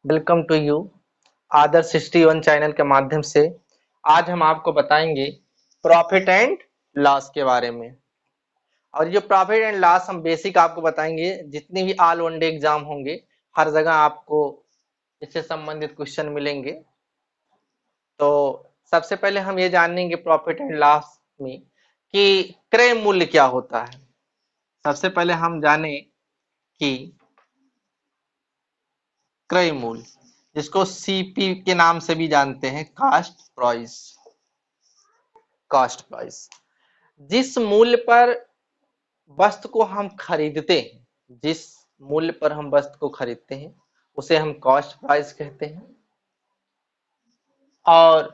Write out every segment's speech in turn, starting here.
Welcome to you Adarsh 61 channel के माध्यम से। आज हम आपको बताएंगे प्रॉफिट एंड लॉस के बारे में। और ये प्रॉफिट एंड लॉस हम बेसिक आपको बताएंगे। जितने भी ऑल वन डे एग्जाम होंगे हर जगह आपको इससे संबंधित क्वेश्चन मिलेंगे। तो सबसे पहले हम ये जानेंगे प्रॉफिट एंड लॉस में कि क्रय मूल्य क्या होता है। सबसे पहले हम जाने कि क्रय मूल्य, जिसको सीपी के नाम से भी जानते हैं, कॉस्ट प्राइस, जिस मूल्य पर वस्तु को हम खरीदते हैं, जिस मूल्य पर हम वस्तु को खरीदते हैं उसे हम कॉस्ट प्राइस कहते हैं। और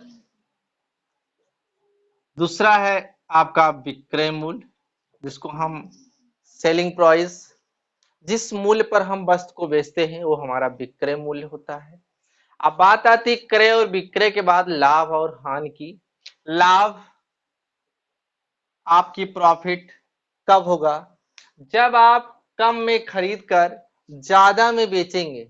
दूसरा है आपका विक्रय मूल्य, जिसको हम सेलिंग प्राइस, जिस मूल्य पर हम वस्तु को बेचते हैं वो हमारा विक्रय मूल्य होता है। अब बात आती है क्रय और विक्रय के बाद लाभ और हानि की। लाभ आपकी प्रॉफिट कब होगा? जब आप कम में खरीद कर ज्यादा में बेचेंगे,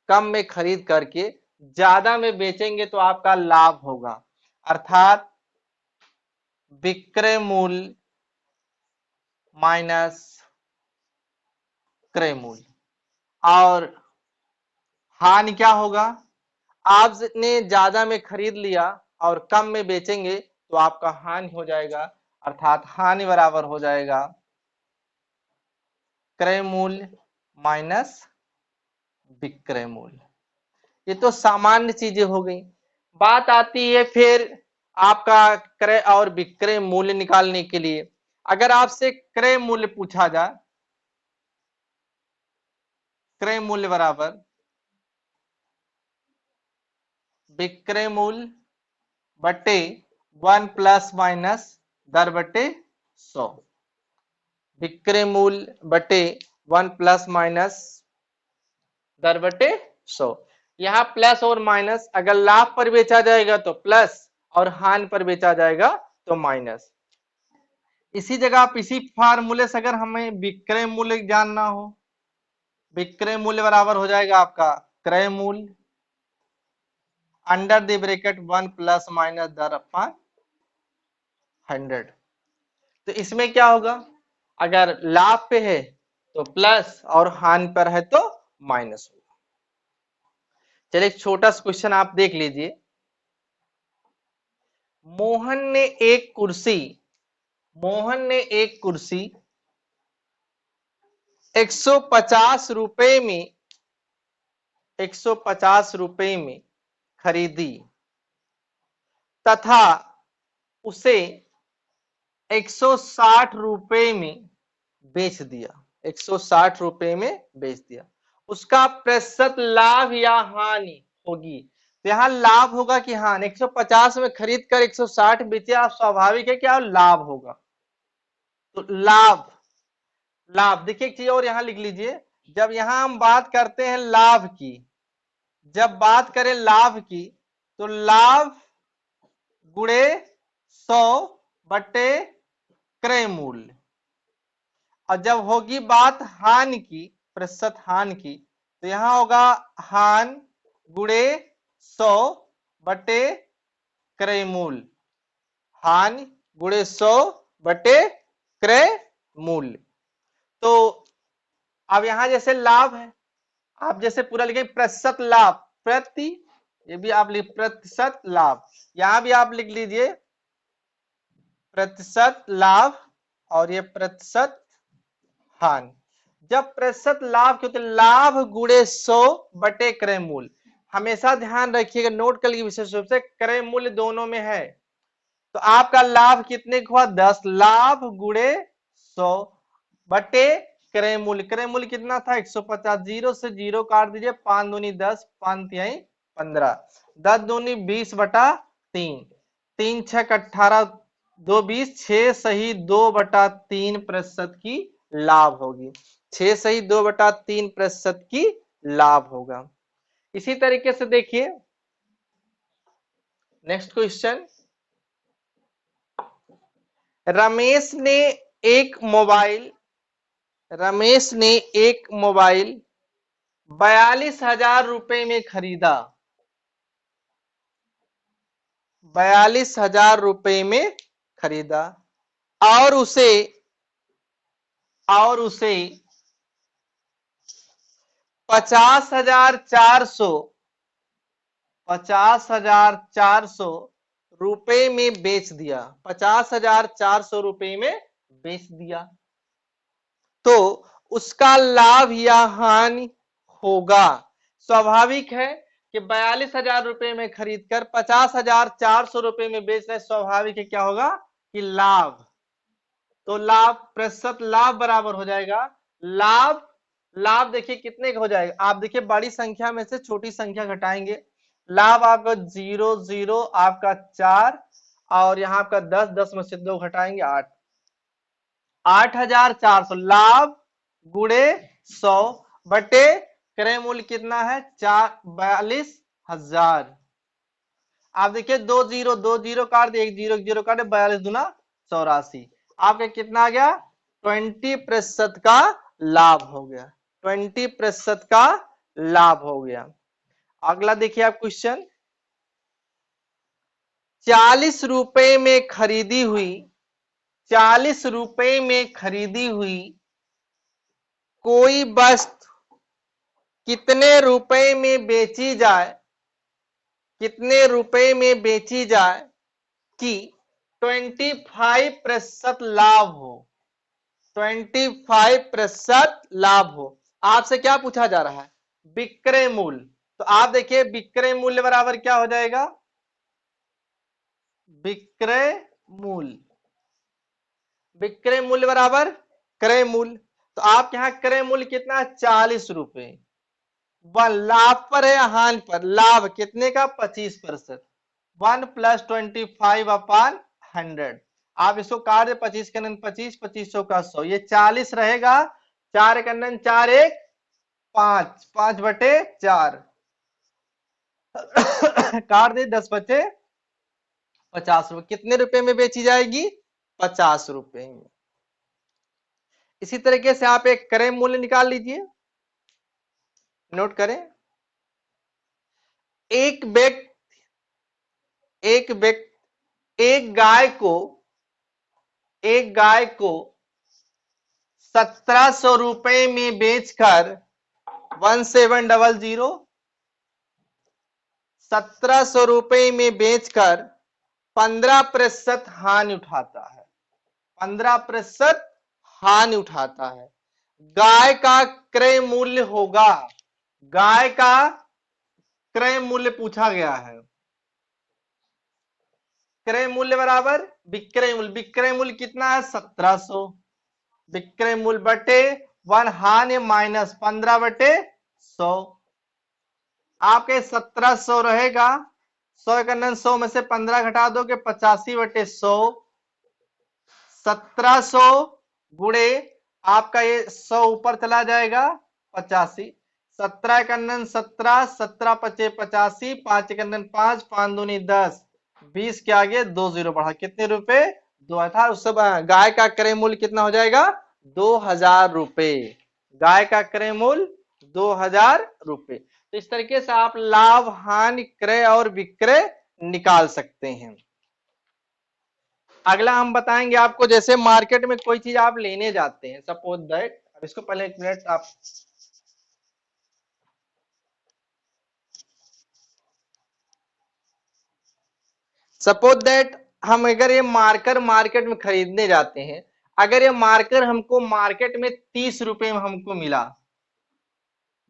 कम में खरीद करके ज्यादा में बेचेंगे तो आपका लाभ होगा। अर्थात विक्रय मूल्य माइनस क्रय मूल्य। और हानि क्या होगा? आपने ज्यादा में खरीद लिया और कम में बेचेंगे तो आपका हानि हो जाएगा। अर्थात हानि बराबर हो जाएगा क्रय मूल्य माइनस विक्रय मूल्य। ये तो सामान्य चीजें हो गई। बात आती है फिर आपका क्रय और विक्रय मूल्य निकालने के लिए। अगर आपसे क्रय मूल्य पूछा जाए, क्रय मूल्य बराबर विक्रय मूल्य बटे 1 प्लस माइनस दर बटे 100। विक्रय मूल्य बटे 1 प्लस माइनस दर बटे 100। यहाँ प्लस और माइनस, अगर लाभ पर बेचा जाएगा तो प्लस और हानि पर बेचा जाएगा तो माइनस। इसी जगह आप इसी फार्मूले से अगर हमें विक्रय मूल्य जानना हो, विक्रय मूल्य बराबर हो जाएगा आपका क्रय मूल्य under the bracket 1 plus minus दर अपॉन 100। तो इसमें क्या होगा? अगर लाभ पे है तो प्लस और हानि पर है तो माइनस होगा। चलिए एक छोटा सा क्वेश्चन आप देख लीजिए। मोहन ने एक कुर्सी 150 रुपए में 150 रुपए में खरीदी तथा उसे 160 रुपए में बेच दिया। 160 रुपए में बेच दिया। उसका प्रतिशत लाभ या हानि होगी। तो यहां लाभ होगा कि हानि? 150 में खरीद कर 160 बेचे, आप स्वाभाविक है क्या लाभ होगा। तो लाभ, लाभ देखिए एक चीज और यहां लिख लीजिए। जब यहां हम बात करते हैं लाभ की, जब बात करें लाभ की तो लाभ गुणे 100 बटे क्रय मूल्य। और जब होगी बात हानि की, प्रतिशत हानि की, तो यहां होगा हान गुणे 100 बटे क्रय मूल्य। हानि गुणे 100 बटे क्रय मूल्य। तो अब यहां जैसे लाभ है, आप जैसे पूरा लिखेंगे प्रतिशत लाभ, प्रति, ये भी आप लिख प्रतिशत लाभ, यहां भी आप लिख लीजिए प्रतिशत लाभ और ये प्रतिशत हानि। जब प्रतिशत लाभ के, तो लाभ गुणे 100 बटे क्रय मूल्य। हमेशा ध्यान रखिएगा, नोट कर लीजिए विशेष रूप से, क्रय मूल्य दोनों में है। तो आपका लाभ कितने का हुआ? 10। लाभ गुणे 100 बटे क्रय मूल्य। क्रय मूल्य कितना था? 150। जीरो से जीरो काट दीजिए, 5 दूनी 10, 5 तिहाई 15, 10 दूनी 20 बटा 3, 3 छक 18, 2 20, 6 सही 2 बटा 3 प्रतिशत की लाभ होगी। 6 सही 2 बटा 3 प्रतिशत की लाभ होगा। इसी तरीके से देखिए नेक्स्ट क्वेश्चन। रमेश ने एक मोबाइल 42,000 रुपए में खरीदा, 42,000 रुपए में खरीदा और उसे 50,400 रुपए में बेच दिया, 50,400 रुपए में बेच दिया, तो उसका लाभ या हानि होगा। स्वाभाविक है कि 42,000 रुपए में खरीदकर 50,400 रुपए में बेच रहे, स्वाभाविक है क्या होगा कि लाभ। तो लाभ प्रतिशत लाभ बराबर हो जाएगा लाभ, लाभ देखिए कितने का हो जाएगा, आप देखिए बड़ी संख्या में से छोटी संख्या घटाएंगे, लाभ आपका 0 0 आपका 4 और यहाँ आपका 10 10 में से 2 घटाएंगे 8, 8,400 लाभ गुणे 100 बटे क्रय मूल्य कितना है 42,000। आप देखिए 2 0 काट दे, 1 0 काट दे, 42 दूना 84, आपका कितना आ गया 20% का लाभ हो गया, 20% का लाभ हो गया। अगला देखिए आप क्वेश्चन, 40 रुपए में खरीदी हुई, 40 रुपए में खरीदी हुई कोई वस्तु कितने रुपए में बेची जाए, कितने रुपए में बेची जाए कि 25% लाभ हो, 25% लाभ हो। आपसे क्या पूछा जा रहा है विक्रय मूल्य, तो आप देखिए विक्रय मूल्य बराबर क्या हो जाएगा, विक्रय मूल्य, विक्रय मूल्य बराबर क्रय मूल्य, तो आप यहाँ क्रय मूल्य कितना 40 रुपए, लाभ पर है हानि पर, लाभ कितने का 25%, 1 + 25/100, आप इसको काट दे 25 का 25, 2500 का 100, ये 40 रहेगा, 4 का 4 1 5, 5 बटे 4 काट दे 10 बचे 50 रुपए, कितने रुपए में बेची जाएगी 50 रुपए में। इसी तरीके से आप एक क्रय मूल्य निकाल लीजिए, नोट करें, एक गाय को 1700 रुपए में बेचकर 1700 1700 रुपए में बेचकर 15% हानि उठाता है, 15% हानि उठाता है, गाय का क्रय मूल्य होगा, गाय का क्रय मूल्य पूछा गया है, क्रय मूल्य बराबर विक्रय मूल्य, विक्रय मूल्य कितना है 1700, विक्रय मूल्य बटे 1 हानि माइनस 15 बटे 100, आपके 1700 रहेगा, 100 का 100 में से 15 घटा दोगे 85 बटे 100, 1700 गुणे आपका ये 100 ऊपर चला जाएगा 85, 17 का 17, 17 पचे 85, 5 का 5, 5 दूनी 10, 20 के आगे 2 0 बढ़ा, कितने रुपए 2 था, उस सब गाय का क्रय मूल्य कितना हो जाएगा 2000 रुपए, गाय का क्रय मूल्य 2000 रुपए। तो इस तरीके से आप लाभ हानि क्रय और विक्रय निकाल सकते हैं। अगला हम बताएंगे आपको, जैसे मार्केट में कोई चीज आप लेने जाते हैं, सपोज दैट, अब इसको पहले 1 मिनट आप सपोज दैट हम अगर ये मार्कर मार्केट में खरीदने जाते हैं, अगर ये मार्कर हमको मार्केट में 30 रुपए में हमको मिला,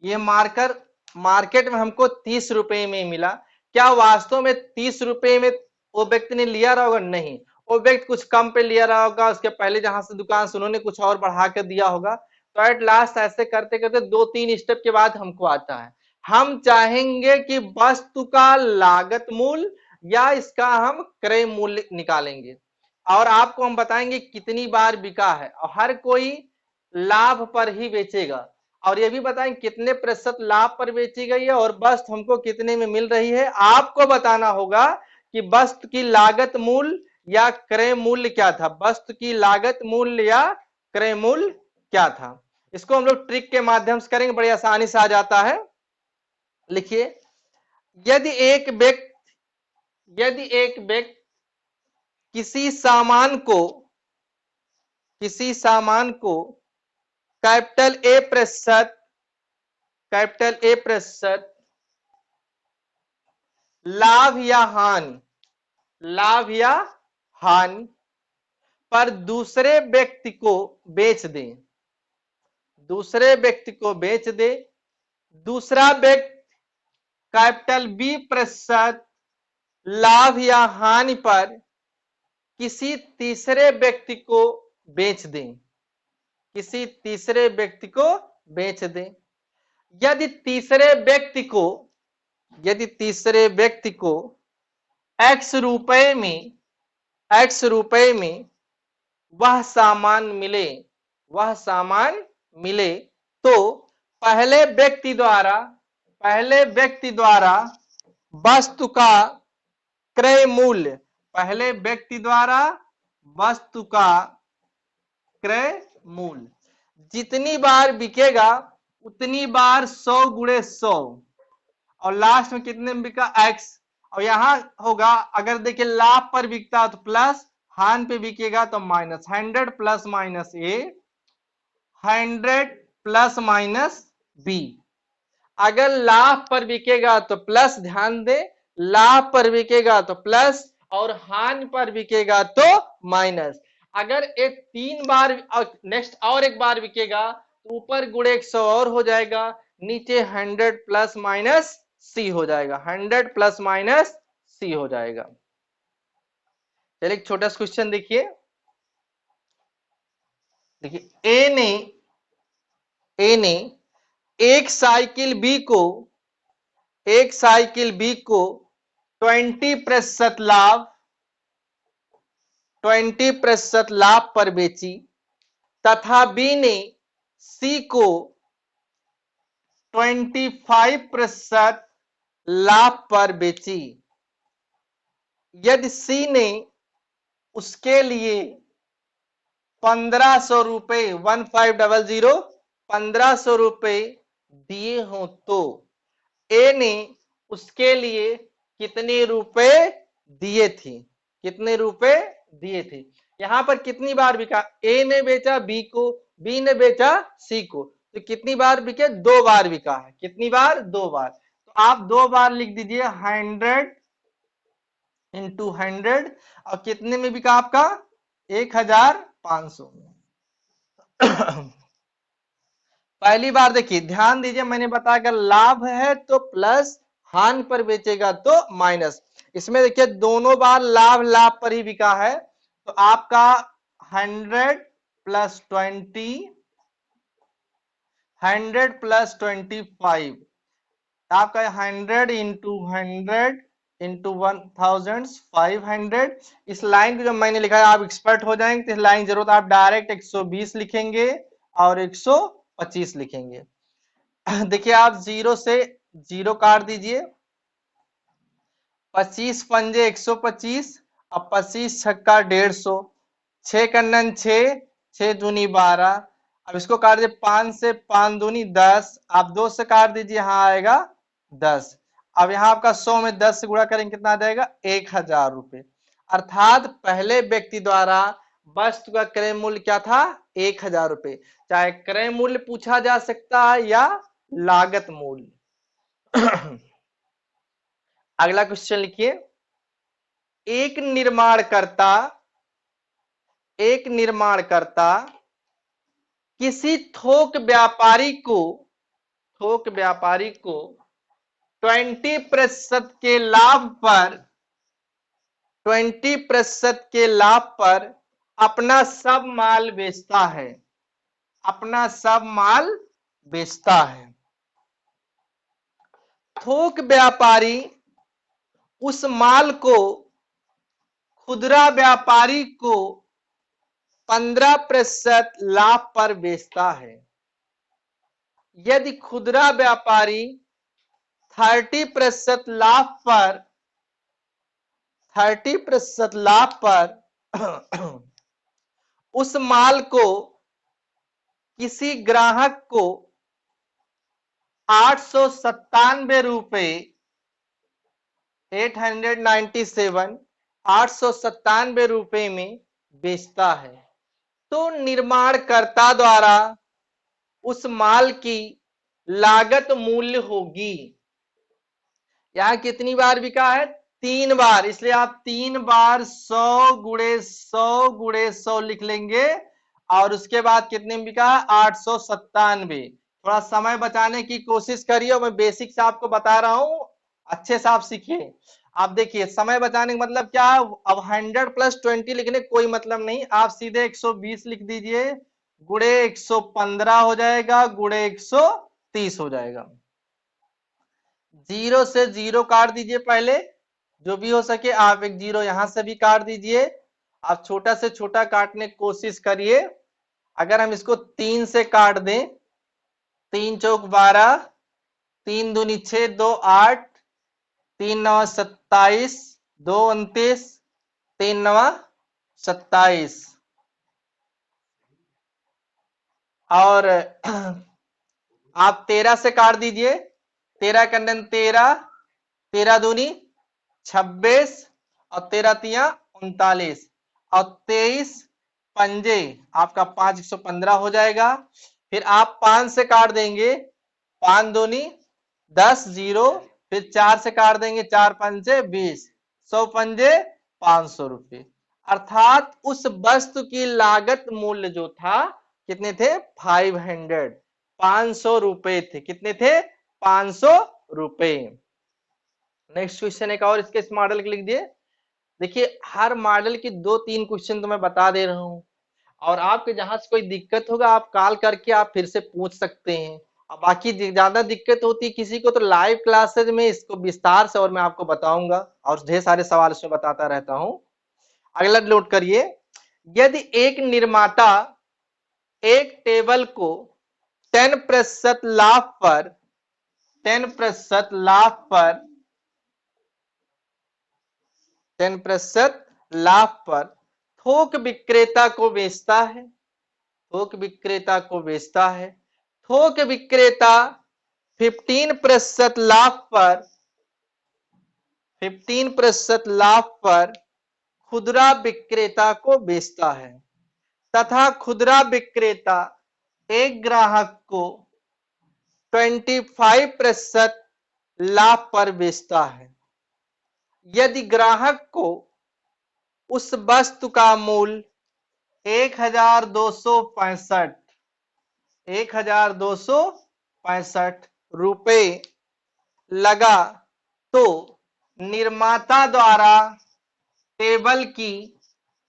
ये मार्कर मार्केट में हमको 30 रुपए में मिला, क्या वास्तव में 30 रुपए में वो व्यक्ति ने लिया रहा होगा, नहीं, वो व्यक्ति कुछ कम पे लिया रहा होगा, उसके पहले जहां से दुकान से उन्होंने कुछ और बढ़ा कर दिया होगा, तो एट लास्ट ऐसे करते करते 2-3 स्टेप के बाद हमको आता है, हम चाहेंगे कि वस्तु का लागत मूल्य या इसका हम क्रय मूल्य निकालेंगे, और आपको हम बताएंगे कितनी बार बिका है, और हर कोई लाभ पर ही बेचेगा, और ये भी बताएं कितने प्रतिशत लाभ पर बेची गई है और वस्तु हमको कितने में मिल रही है। आपको बताना होगा कि वस्तु की लागत मूल्य या क्रय मूल्य क्या था, वस्तु की लागत मूल्य या क्रय मूल्य क्या था। इसको हम लोग ट्रिक के माध्यम से करेंगे, बड़ी आसानी से आ जाता है। लिखिए, यदि एक व्यक्ति किसी सामान को कैपिटल ए प्रतिशत लाभ या हानि पर दूसरे व्यक्ति को बेच दे, दूसरा व्यक्ति कैपिटल बी प्रतिशत लाभ या हानि पर किसी तीसरे व्यक्ति को बेच दें, यदि तीसरे व्यक्ति को x रुपए में वह सामान मिले तो पहले व्यक्ति द्वारा वस्तु का क्रय मूल्य जितनी बार बिकेगा उतनी बार 100 गुणे 100 और लास्ट में कितने में बिका x। और यहां होगा, अगर देखिए लाभ पर बिकता है तो प्लस, हानि पे बिकेगा तो माइनस। 100 प्लस माइनस ए, 100 प्लस माइनस बी। अगर लाभ पर बिकेगा तो प्लस, ध्यान दे, लाभ पर बिकेगा तो प्लस और हानि पर बिकेगा तो माइनस। अगर एक 3 बार नेक्स्ट और एक बार बिकेगा तो ऊपर गुणे 100 और हो जाएगा, नीचे 100 प्लस माइनस सी हो जाएगा, 100 प्लस माइनस सी हो जाएगा। चलिए एक छोटा सा क्वेश्चन देखिए। ए ने एक साइकिल बी को 20% लाभ पर बेची तथा बी ने सी को 25% लाभ पर बेची। यदि सी ने उसके लिए 1500 रुपए 1500 रुपए दिए हो तो ए ने उसके लिए कितने रुपए दिए थे। यहां पर कितनी बार बिका, ए ने बेचा बी को, बी ने बेचा सी को, तो कितनी बार बिके, 2 बार बिका है। कितनी बार, 2 बार। तो आप 2 बार लिख दीजिए 100 इंटू 100 और कितने में बिका आपका 1500 में। पहली बार देखिए, ध्यान दीजिए, मैंने बताया अगर लाभ है तो प्लस, हानि पर बेचेगा तो माइनस। इसमें देखिए दोनों बार लाभ पर ही बिका है, तो आपका 100 प्लस 20, 100 प्लस 25, आपका 100 इंटू 100 इंटू 1500। इस लाइन को जब मैंने लिखा है आप एक्सपर्ट हो जाएंगे, तो इस लाइन की जरूरत, आप डायरेक्ट 120 लिखेंगे और 125 लिखेंगे। देखिए आप 0 से 0 काट दीजिए, 25 पंजे 125 और 25 छक्का 150, 6 कन्नन 6, 6 दूनी 12। अब इसको काट दीजिए 5 से, 5 दूनी 10, आप 2 से काट दीजिए, यहाँ आएगा 10। अब यहाँ आपका 100 में 10 से गुणा करेंगे, कितना आ जाएगा 1000 रुपए। अर्थात पहले व्यक्ति द्वारा वस्तु का क्रय मूल्य क्या था, 1000 रुपए। चाहे क्रय मूल्य पूछा जा सकता है या लागत मूल्य। अगला क्वेश्चन लिखिए, एक निर्माणकर्ता किसी थोक व्यापारी को 20% के लाभ पर अपना सब माल बेचता है। थोक व्यापारी उस माल को खुदरा व्यापारी को 15% लाभ पर बेचता है। यदि खुदरा व्यापारी 30% लाभ पर उस माल को किसी ग्राहक को 897 रुपए 897 897 रुपए में बेचता है, तो निर्माणकर्ता द्वारा उस माल की लागत मूल्य होगी। यहां कितनी बार बिका है? 3 बार, इसलिए आप 3 बार 100 × 100 × 100 लिख लेंगे और उसके बाद कितने में बिका? 897। थोड़ा समय बचाने की कोशिश करिए और मैं बेसिक से आपको बता रहा हूं, अच्छे से आप सीखिए। आप देखिए समय बचाने का मतलब क्या है? अब 100 + 20 लिखने कोई मतलब नहीं, आप सीधे 120 लिख दीजिए, गुणे 115 हो जाएगा, गुणे 130 हो जाएगा। 0 से 0 काट दीजिए पहले, जो भी हो सके। आप एक 0 यहां से भी काट दीजिए। आप छोटा से छोटा काटने की कोशिश करिए। अगर हम इसको 3 से काट दें, 3 चौक 12, 3 दूनी 6, 2 8, 3 9 27, 2 29, 3 9 27 और आप 13 से काट दीजिए। 13 कंडन 13, 13 दूनी 26 और 13 तिया 39 और 23 पंजे आपका 5 115 हो जाएगा। फिर आप 5 से काट देंगे, 5 दूनी 10 0, फिर 4 से काट देंगे, 4 पंजे 20, 100 पंजे 500 रुपये। अर्थात उस वस्तु की लागत मूल्य जो था कितने थे? 500, 500 रुपए थे। कितने थे? 500 रुपए। नेक्स्ट क्वेश्चन एक और इसके इस मॉडल के लिख दिए। देखिए हर मॉडल की 2-3 क्वेश्चन तो मैं बता दे रहा हूं, और आपके जहां से कोई दिक्कत होगा आप कॉल करके आप फिर से पूछ सकते हैं। अब बाकी ज्यादा दिक्कत होती किसी को तो लाइव क्लासेज में इसको विस्तार से और मैं आपको बताऊंगा, और ढेर सारे सवाल इसमें बताता रहता हूं। अगला नोट करिए, यदि एक निर्माता एक टेबल को 10% लाभ पर 10% लाभ पर 10% लाभ पर थोक विक्रेता को बेचता है, थोक विक्रेता को बेचता है, थोक विक्रेता 15% लाभ पर 15% लाभ पर खुदरा विक्रेता को बेचता है, तथा खुदरा विक्रेता एक ग्राहक को 25% लाभ पर बेचता है। यदि ग्राहक को उस वस्तु का मूल्य 1265 रुपए लगा, तो निर्माता द्वारा टेबल की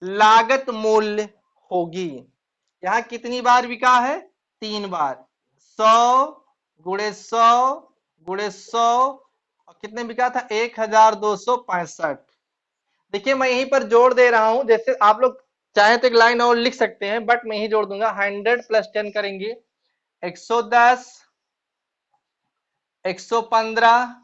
लागत मूल्य होगी। यहां कितनी बार बिका है? 3 बार, 100 × 100 × 100 और कितने बिका था? 1265। देखिए मैं यहीं पर जोड़ दे रहा हूं, जैसे आप लोग चाहे तो एक लाइन और लिख सकते हैं, बट मैं ही जोड़ दूंगा। 100 + 10 करेंगे 110, 115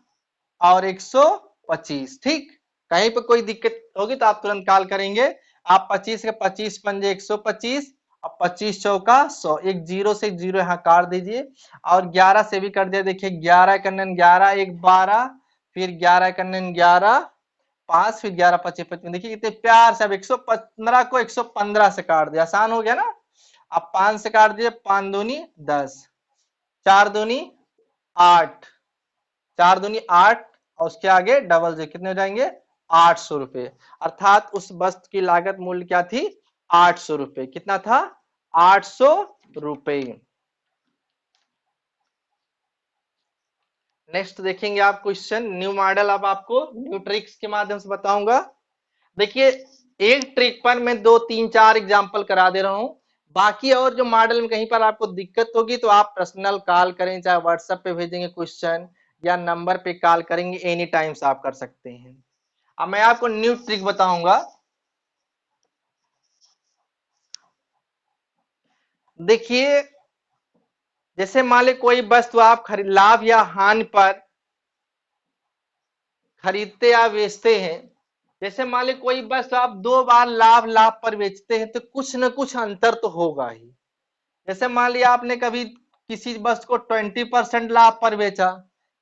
और 125। ठीक, कहीं पर कोई दिक्कत होगी तो आप तुरंत कॉल करेंगे। आप 25 के 25 पंजे 125 और 25 चौका 100, एक 0 से 0 यहाँ काट दीजिए और 11 से भी कर दिया। देखिए 11 कन्नन 11 1 12, फिर 11 कन्नन 11 5, फिर 11 25 25। देखिए कितने प्यार से अब 115 को 115 से काट दिया, आसान हो गया ना। अब 5 से काट दिए, 5 दूनी 10, 4 दूनी 8, 4 दूनी 8 और उसके आगे डबल 0, कितने हो जाएंगे? 800 रुपए। अर्थात उस वस्तु की लागत मूल्य क्या थी? 800 रुपए। कितना था? 800 रुपए। नेक्स्ट देखेंगे आप क्वेश्चन, न्यू मॉडल। अब आपको न्यू ट्रिक्स के माध्यम से बताऊंगा। देखिए एक ट्रिक पर मैं 2 3 4 एग्जांपल करा दे रहा हूं, बाकी और जो मॉडल में कहीं पर आपको दिक्कत होगी तो आप पर्सनल कॉल करें, चाहे व्हाट्सएप पे भेजेंगे क्वेश्चन या नंबर पे कॉल करेंगे, एनी टाइम से आप कर सकते हैं। अब मैं आपको न्यू ट्रिक बताऊंगा। देखिए जैसे मान ली कोई वस्तु आप खरीद लाभ या हानि पर खरीदते या बेचते हैं। जैसे मान ली कोई वस्तु आप 2 बार लाभ लाभ पर बेचते हैं तो कुछ न कुछ अंतर तो होगा ही। जैसे मान लिया आपने कभी किसी वस्तु को 20% लाभ पर बेचा,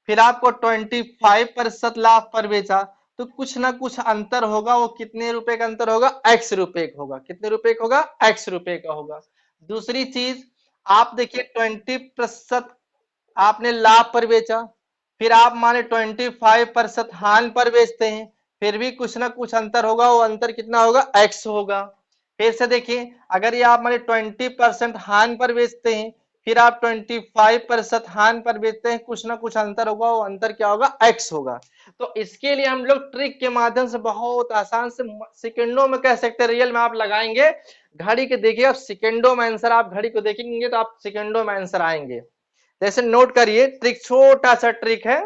फिर आपको 25% लाभ पर बेचा, तो कुछ ना कुछ अंतर होगा। वो कितने रुपए का अंतर होगा? x रुपए का होगा। कितने रुपए का होगा? x रुपए का होगा। दूसरी चीज आप देखिए 20% आपने लाभ पर बेचा, फिर आप माने 25% हानि पर बेचते हैं, फिर भी कुछ ना कुछ अंतर होगा। वो अंतर कितना होगा? x होगा। फिर से देखिए, अगर ये आप माने 20% हानि पर बेचते हैं, फिर आप 25% हानि पर बेचते हैं, कुछ ना कुछ अंतर होगा। वो अंतर क्या होगा? x होगा। तो इसके लिए हम लोग ट्रिक के माध्यम से बहुत आसान से सेकेंडों में कह सकते हैं, रियल में आप लगाएंगे घड़ी के, देखिए आप सेकेंडों में आंसर, आप घड़ी को देखेंगे तो आप सेकेंडों में आंसर आएंगे। जैसे नोट करिए, ट्रिक छोटा सा ट्रिक है।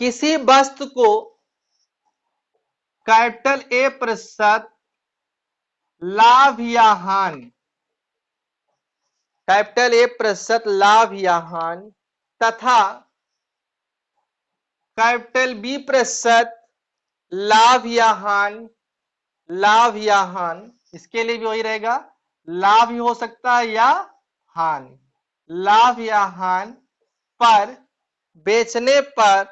किसी वस्तु को कैपिटल ए प्रतिशत लाभ या हानि, कैपिटल ए प्रतिशत लाभ या हानि तथा कैपिटल बी प्रतिशत लाभ या हानि, लाभ या हानि, इसके लिए भी वही रहेगा, लाभ ही हो सकता है या हानि, लाभ या हानि पर बेचने पर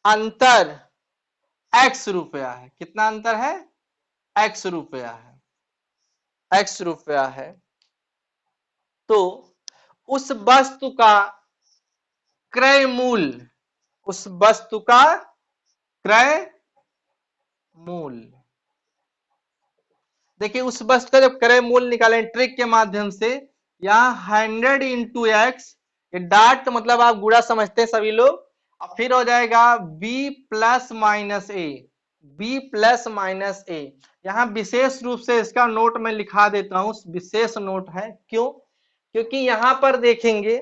अंतर x रुपया है। कितना अंतर है? x रुपया है, x रुपया है। तो उस वस्तु का क्रय मूल्य, उस वस्तु का क्रय मूल्य, देखिए उस वस्तु का जब क्रय मूल्य निकालें ट्रिक के माध्यम से, यहाँ 100 इंटू एक्स, ये डाट मतलब आप गुणा समझते हैं सभी लोग, अब फिर हो जाएगा b प्लस माइनस ए, b प्लस माइनस ए। यहाँ विशेष रूप से इसका नोट में लिखा देता हूं, विशेष नोट है। क्यों? क्योंकि यहां पर देखेंगे,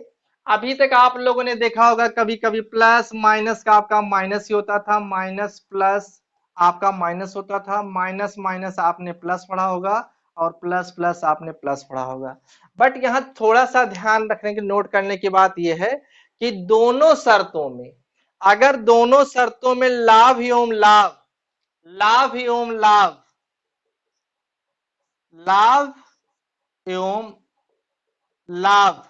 अभी तक आप लोगों ने देखा होगा कभी कभी प्लस माइनस का आपका माइनस ही होता था, माइनस प्लस आपका माइनस होता था, माइनस माइनस आपने प्लस पढ़ा होगा, और प्लस प्लस आपने प्लस पढ़ा होगा। बट यहाँ थोड़ा सा ध्यान रखने की, नोट करने की बात यह है कि दोनों शर्तों में, अगर दोनों शर्तों में लाभ एवं लाभ, लाभ एवं लाभ, लाभ एवं लाभ,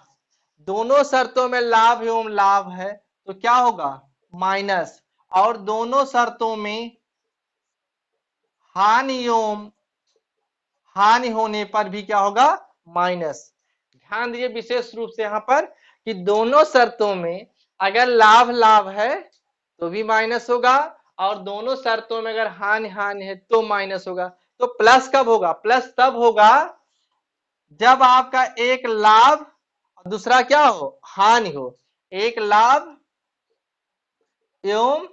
दोनों शर्तों में लाभ एवं लाभ है तो क्या होगा? माइनस। और दोनों शर्तों में हानि एवं हानि होने पर भी क्या होगा? माइनस। ध्यान दीजिए विशेष रूप से यहां पर कि दोनों शर्तों में अगर लाभ लाभ है तो भी माइनस होगा, और दोनों शर्तों में अगर हानि हानि है तो माइनस होगा। तो प्लस कब होगा? प्लस तब होगा जब आपका एक लाभ और दूसरा क्या हो? हानि हो। एक लाभ एवं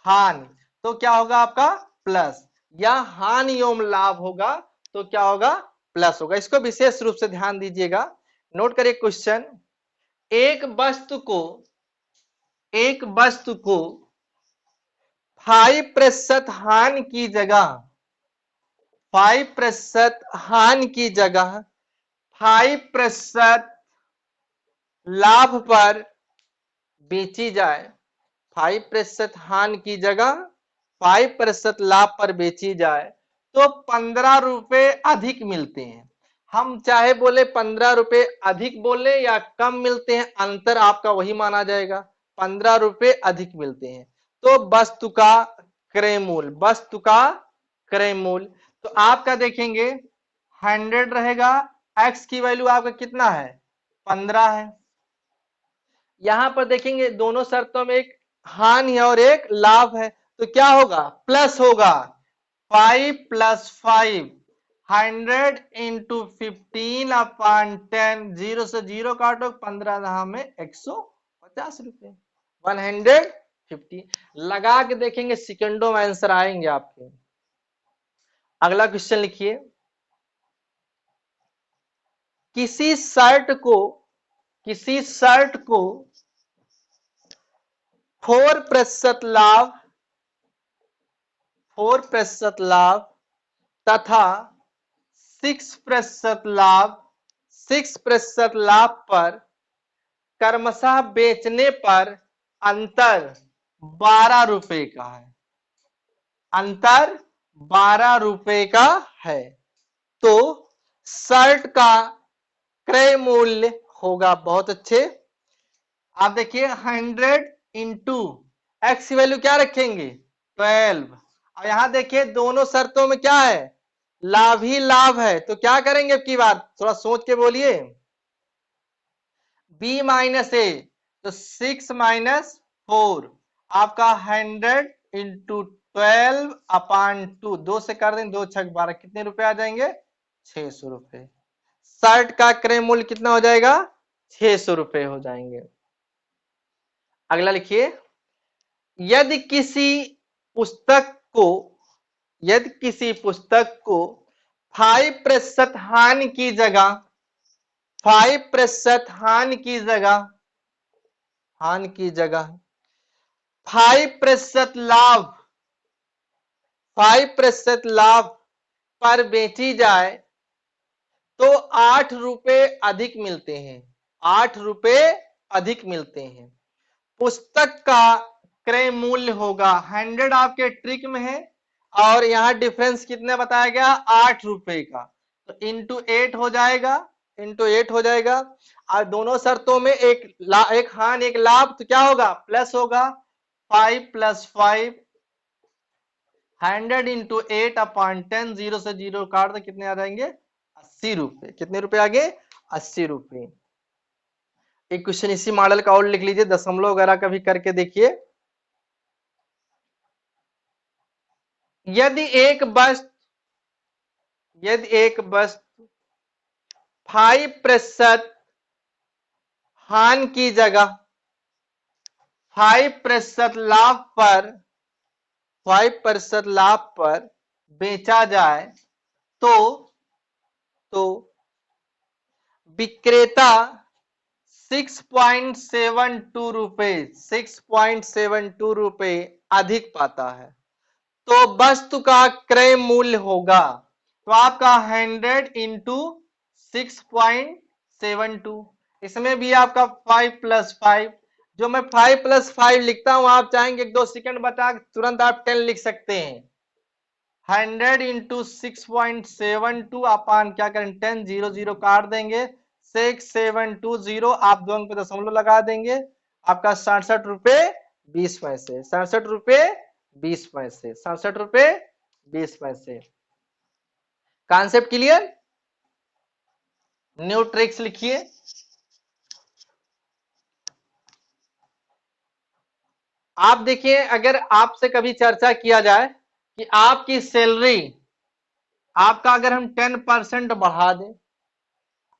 हानि तो क्या होगा आपका? प्लस। या हानि एवं लाभ होगा तो क्या होगा? प्लस होगा। इसको विशेष रूप से ध्यान दीजिएगा। नोट करिए क्वेश्चन, एक वस्तु को, एक वस्तु को 5% हानि की जगह, 5% हानि की जगह 5% लाभ पर बेची जाए, 5% हानि की जगह 5% लाभ पर बेची जाए तो 15 रुपए अधिक मिलते हैं। हम चाहे बोले 15 रुपए अधिक बोले या कम मिलते हैं, अंतर आपका वही माना जाएगा, 15 रुपए अधिक मिलते हैं। तो वस्तु का क्रय मूल्य, वस्तु का क्रय मूल्य, तो आपका देखेंगे 100 रहेगा, x की वैल्यू आपका कितना है? 15 है। यहां पर देखेंगे दोनों शर्तों में एक हानि है और एक लाभ है, तो क्या होगा? प्लस होगा। 5 प्लस 5, 100 इंटू 15 अपॉन 10, 0 से 0 काटो, 15 में 150 रुपए, 150 लगा के देखेंगे सेकंडों में आंसर आएंगे आपके। अगला क्वेश्चन लिखिए, किसी शर्ट को, किसी शर्ट को 4% लाभ, 4% लाभ तथा 6% लाभ, 6% लाभ पर क्रमशः बेचने पर अंतर 12 रुपए का है, अंतर 12 रुपए का है। तो शर्ट का क्रय मूल्य होगा। बहुत अच्छे। आप देखिए 100 इंटू एक्स की वैल्यू क्या रखेंगे 12। अब यहां देखिए दोनों शर्तों में क्या है लाभ ही लाभ है, तो क्या करेंगे अब की बार थोड़ा सोच के बोलिए। बी माइनस ए तो 6 माइनस 4 आपका 100 इंटू 12 अपान 2, 2 से कर दें 2 छक 12 कितने रुपए आ जाएंगे 600 रुपए। शर्ट का क्रय मूल्य कितना हो जाएगा 600 रुपए हो जाएंगे। अगला लिखिए यदि किसी पुस्तक को यदि किसी पुस्तक को 5% हानि की जगह 5% हानि की जगह 5% लाभ 5% लाभ पर बेची जाए तो 8 रुपए अधिक मिलते हैं। 8 रुपए अधिक मिलते हैं। पुस्तक का क्रय मूल्य होगा 100 आपके ट्रिक में है और यहां डिफरेंस कितने बताया गया 8 रुपए का, तो इंटू 8 हो जाएगा। और दोनों शर्तों में एक हानि एक लाभ, तो क्या होगा प्लस होगा 5 + 5 100 इंटू 8 अपॉन 10 0 से 0 काट दो कितने आ जाएंगे 80 रुपए। कितने रुपए आगे 80 रुपए। एक क्वेश्चन इसी मॉडल का और लिख लीजिए, दशमलव वगैरह का भी करके देखिए। यदि एक वस्तु 5% हानि की जगह 5% लाभ पर बेचा जाए तो विक्रेता 6.72 रुपए अधिक पाता है, तो वस्तु का क्रय मूल्य होगा, तो आपका 100 इंटू 6.72, इसमें भी आपका 5 + 5, जो मैं 5 + 5 लिखता हूं आप चाहेंगे 1-2 सेकंड बता तुरंत आप 10 लिख सकते हैं। 100 इंटू 6.72 अपान क्या करें 10 0 0 काट देंगे 6720 आप दो अंक पे दशमलव लगा देंगे, आपका 67 रुपए 20 पैसे। 67 रुपए 20 पैसे। 67 रुपए 20 पैसे। Concept clear. न्यू ट्रिक्स लिखिए। आप देखिए अगर आपसे कभी चर्चा किया जाए कि आपकी सैलरी आपका अगर हम 10% बढ़ा दें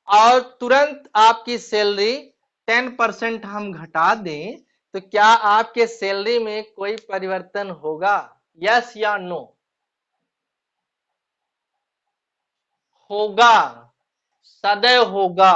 और तुरंत आपकी सैलरी 10% हम घटा दें, तो क्या आपके सैलरी में कोई परिवर्तन होगा यस या नो। होगा, सदैव होगा।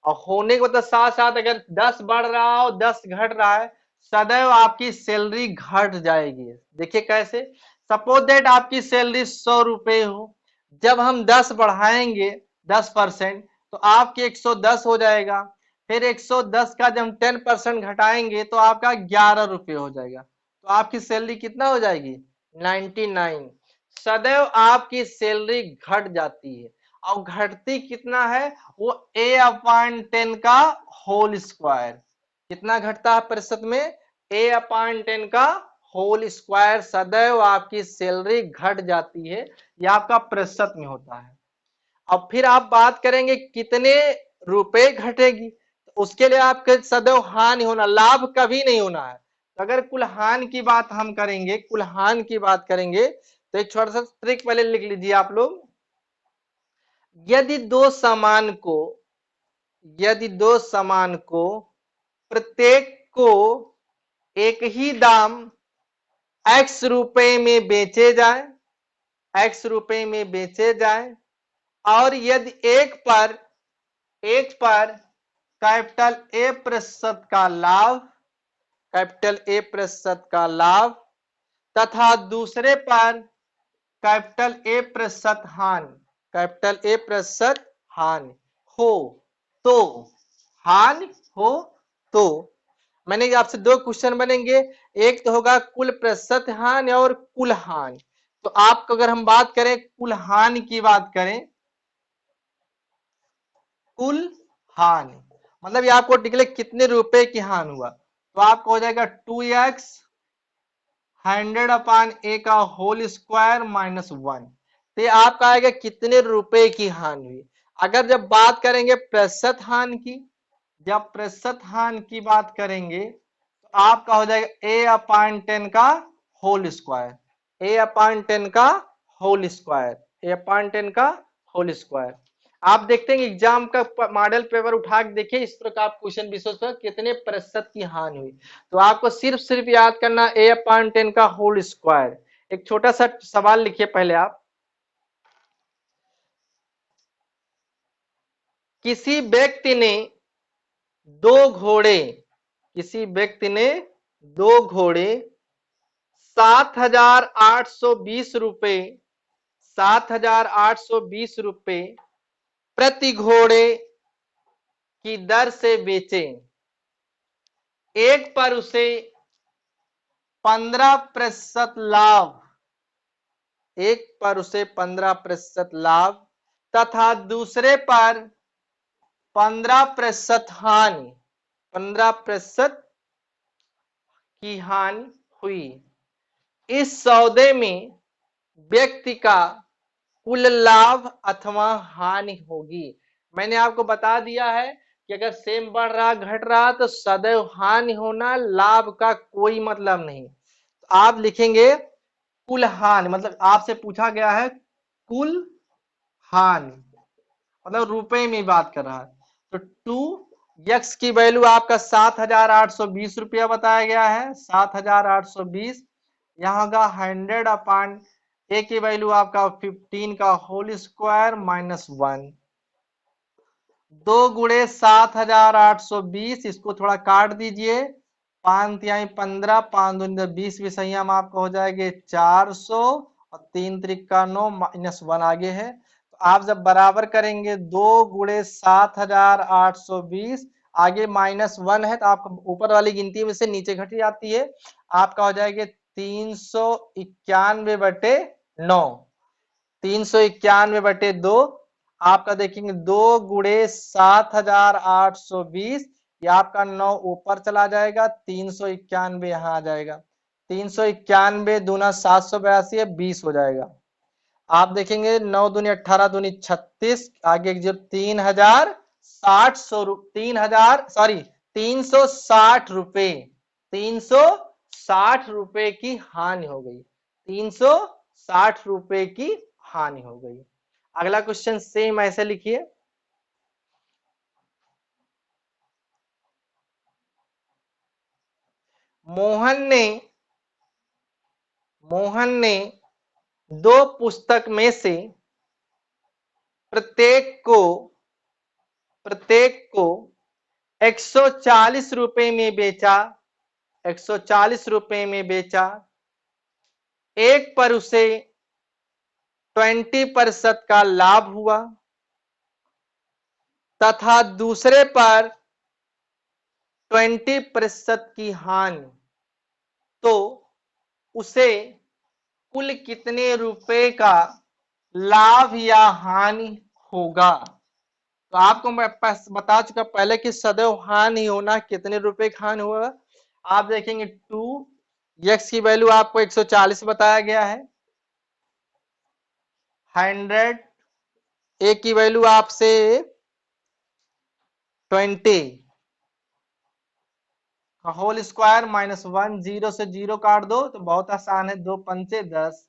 और होने के मतलब साथ साथ अगर 10 बढ़ रहा हो 10 घट रहा है, सदैव आपकी सैलरी घट जाएगी। देखिए कैसे, सपोज दैट आपकी सैलरी 100 रुपए हो, जब हम 10 बढ़ाएंगे 10% तो आपके 110 हो जाएगा, फिर 110 का जब हम 10% घटाएंगे तो आपका 11 रुपए हो जाएगा, तो आपकी सैलरी कितना हो जाएगी 99। सदैव आपकी सैलरी घट जाती है और घटती कितना है वो a/10 का होल स्क्वायर। कितना घटता है प्रतिशत में a/10 का होल स्क्वायर। सदैव आपकी सैलरी घट जाती है, यह आपका प्रतिशत में होता है। अब फिर आप बात करेंगे कितने रुपए घटेगी, तो उसके लिए आपके सदैव हानि होना, लाभ कभी नहीं होना है। तो अगर कुल हानि की बात हम करेंगे, कुल हानि की बात करेंगे तो एक छोटा सा ट्रिक पहले लिख लीजिए आप लोग। यदि दो सामान को प्रत्येक को एक ही दाम x रुपए में बेचे जाए और यदि एक पर कैपिटल A प्रतिशत का लाभ तथा दूसरे पर कैपिटल A प्रतिशत हानि हो तो मैंने आपसे दो क्वेश्चन बनेंगे, एक तो होगा कुल प्रतिशत हानि और कुल हानि। तो आपको अगर हम बात करें कुल हानि की बात करें कुल हानि, मतलब ये आपको निकले कितने रुपए की हानि हुआ, तो आपको हो जाएगा 2x 100/a का होल स्क्वायर -1। तो ये आपका आएगा कितने रुपए की हानि हुई। अगर जब बात करेंगे प्रतिशत हानि की, जब प्रतिशत हानि की बात करेंगे तो आपका हो जाएगा a/10 का होल स्क्वायर, a/10 का होल स्क्वायर, a/10 का होल स्क्वायर। आप देखते हैं एग्जाम का मॉडल पेपर उठा के देखिए, इस प्रकार क्वेश्चन विशेष पर कितने प्रतिशत की हानि हुई, तो आपको सिर्फ याद करना a/10 का होल स्क्वायर। एक छोटा सा सवाल लिखिए पहले आप, किसी व्यक्ति ने दो घोड़े, किसी व्यक्ति ने दो घोड़े 7,820 रुपए, 7,820 रुपए प्रति घोड़े की दर से बेचे, एक पर उसे 15% लाभ, एक पर उसे 15% लाभ तथा दूसरे पर 15% हानि, 15% की हानि हुई। इस सौदे में व्यक्ति का कुल लाभ अथवा हानि होगी। मैंने आपको बता दिया है कि अगर सेम बढ़ रहा घट रहा तो सदैव हानि होना, लाभ का कोई मतलब नहीं। तो आप लिखेंगे कुल हानि, मतलब आपसे पूछा गया है कुल हानि, मतलब रुपए में बात कर रहा है। तो 2x की वैल्यू आपका 7,820 रुपया बताया गया है, 7,820। यहाँ होगा 100/a की वैल्यू आपका 15 का होल स्क्वायर -1। 2 × 7,820, इसको थोड़ा काट दीजिए, 5×3 = 15, 5×2 = 20 भी हम आपको हो जाएंगे 400 और 3×3 = 9 -1 आगे है। तो आप जब बराबर करेंगे 2 × 7,820 आगे -1 है तो आपको ऊपर वाली गिनती में से नीचे घट जाती है, आपका हो जाएगा 391/9, 391/2। आपका देखेंगे 2 × 7,820, ये आपका 9 ऊपर चला जाएगा, 391 यहाँ आ जाएगा, 391 दूना 782 है, 20 हो जाएगा। आप देखेंगे 9 दूनी 18 दूनी 36, आगे जो 360 रुपए, 360 रुपए की हानि हो गई, 360 रुपए की हानि हो गई। अगला क्वेश्चन सेम ऐसे लिखिए, मोहन ने दो पुस्तक में से प्रत्येक को 140 रुपए में बेचा, 140 रुपए में बेचा। एक पर उसे 20% का लाभ हुआ तथा दूसरे पर 20% की हानि, तो उसे कुल कितने रुपए का लाभ या हानि होगा। तो आपको मैं बता चुका पहले कि सदैव हानि होना, कितने रुपए का हानि होगा। आप देखेंगे 2x की वैल्यू आपको 140 बताया गया है, 100, a की वैल्यू आपसे 20 होल स्क्वायर -1, 0 से 0 काट दो तो बहुत आसान है, 2 पंचे 10,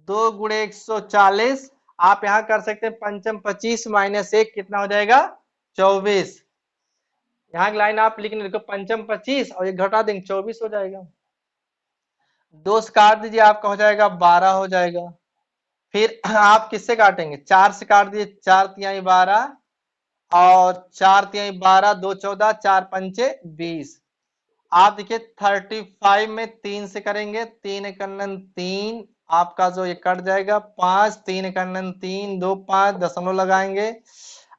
2 × 140। आप यहां कर सकते हैं पंचम 25 -1 कितना हो जाएगा 24। यहाँ की लाइन आप लिखने देखो, पंचम 25 और ये घटा देंगे 24 हो जाएगा। 2 से काट दीजिए आपका हो जाएगा 12 हो जाएगा। फिर आप किससे काटेंगे, 4 से काट दीजिए, 4 × 12 और 4 × 12, 2 14, 4 पंचे 20। आप देखिए 35 में 3 से करेंगे, 3 एकन्नन 3, आपका जो ये कट जाएगा 5, 3 एकन्नन 3, 2 5 दशमलव लगाएंगे,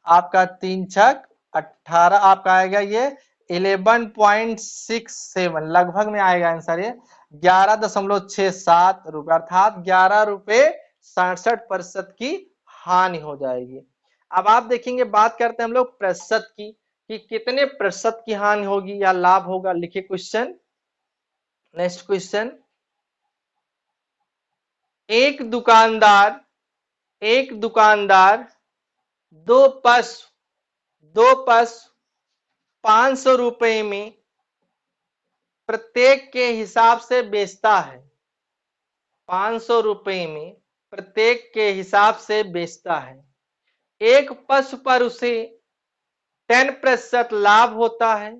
आपका 3 छक 18, आपका आएगा ये 11.67, लगभग में आएगा आंसर ये 11.67 रुपए, अर्थात 11 रुपए 67% की हानि हो जाएगी। अब आप देखेंगे, बात करते हैं हम लोग प्रतिशत की, कि कितने प्रतिशत की हानि होगी या लाभ होगा। लिखिए क्वेश्चन, नेक्स्ट क्वेश्चन, एक दुकानदार दो पशु 500 रुपए में प्रत्येक के हिसाब से बेचता है। 500 रुपए में प्रत्येक के हिसाब से बेचता है। एक पशु पर उसे 10% लाभ होता है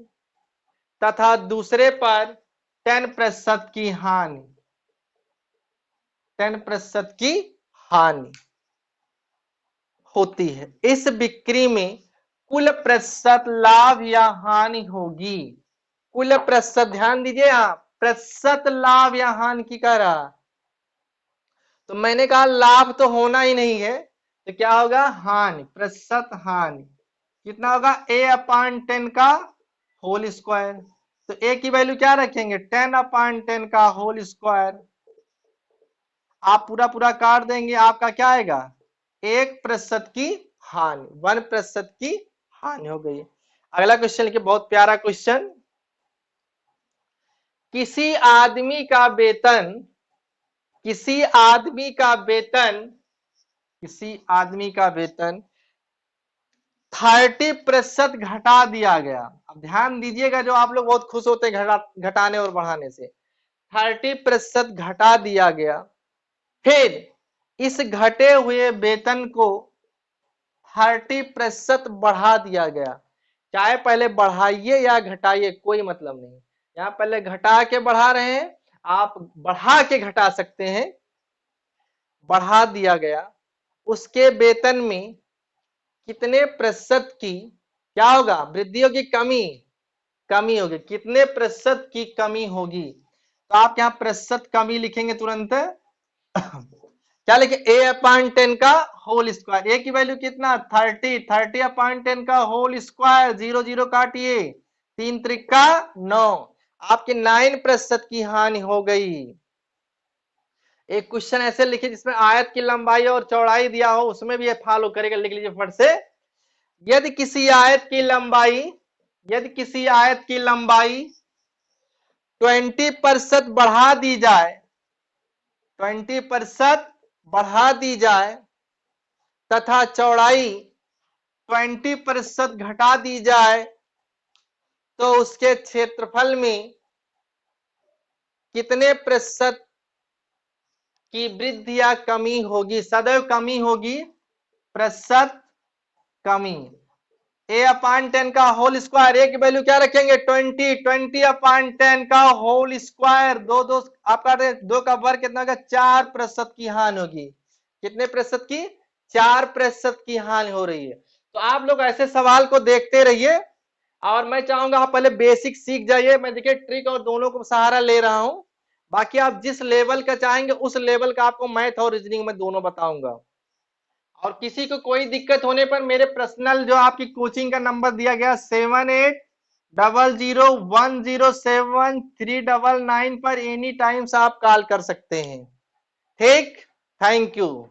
तथा दूसरे पर 10% की हानि। 10% की हानि होती है। इस बिक्री में कुल प्रतिशत लाभ या हानि होगी। कुल प्रतिशत, ध्यान दीजिए, आप प्रतिशत लाभ या हानि की कह रहा, तो मैंने कहा लाभ तो होना ही नहीं है, तो क्या होगा, हानि, प्रतिशत हानि। कितना होगा, a/10 का होल स्क्वायर। तो a की वैल्यू क्या रखेंगे, 10/10 का होल स्क्वायर। आप पूरा पूरा काट देंगे, आपका क्या आएगा, 1% की हानि, 1% की हानि हो गई। अगला क्वेश्चन लिखिए, बहुत प्यारा क्वेश्चन। किसी आदमी का वेतन 30% घटा दिया गया। अब ध्यान दीजिएगा, जो आप लोग बहुत खुश होते हैं घटाने और बढ़ाने से, 30% घटा दिया गया। फिर इस घटे हुए वेतन को 30% बढ़ा दिया गया। चाहे पहले बढ़ाइए या घटाइए, कोई मतलब नहीं। यहाँ पहले घटा के बढ़ा रहे हैं, आप बढ़ा के घटा सकते हैं। बढ़ा दिया गया, उसके वेतन में कितने प्रतिशत की क्या होगा, वृद्धि होगी, कमी होगी। कितने प्रतिशत की कमी होगी, तो आप यहाँ प्रतिशत कमी लिखेंगे तुरंत। क्या लिखे, a/10 का होल स्क्वायर। a की वैल्यू कितना, 30/10 का होल स्क्वायर, 0 0 काटिए, 3 त्रिका 9, आपके 9% की हानि हो गई। एक क्वेश्चन ऐसे लिखिए जिसमें आयत की लंबाई और चौड़ाई दिया हो, उसमें भी ये फॉलो करेगा। लिख लीजिए फट से, यदि किसी आयत की लंबाई 20% बढ़ा दी जाए, 20% बढ़ा दी जाए तथा चौड़ाई 20% घटा दी जाए, तो उसके क्षेत्रफल में कितने प्रतिशत की वृद्धि या कमी होगी। सदैव कमी होगी, प्रतिशत कमी। a/10 का होल स्क्वायर, a की वैल्यू क्या रखेंगे, 20/10 का होल स्क्वायर, दो दो आपका 2 का वर्ग कितना होगा, 4% की हानि होगी। कितने प्रतिशत की, 4% की हानि हो रही है। तो आप लोग ऐसे सवाल को देखते रहिए, और मैं चाहूंगा आप पहले बेसिक सीख जाइए। मैं देखिए ट्रिक और दोनों को सहारा ले रहा हूं, बाकी आप जिस लेवल का चाहेंगे उस लेवल का आपको मैथ और रीजनिंग में दोनों बताऊंगा। और किसी को कोई दिक्कत होने पर मेरे पर्सनल जो आपकी कोचिंग का नंबर दिया गया 7800107399 पर एनी टाइम्स आप कॉल कर सकते हैं। ठीक, थैंक यू।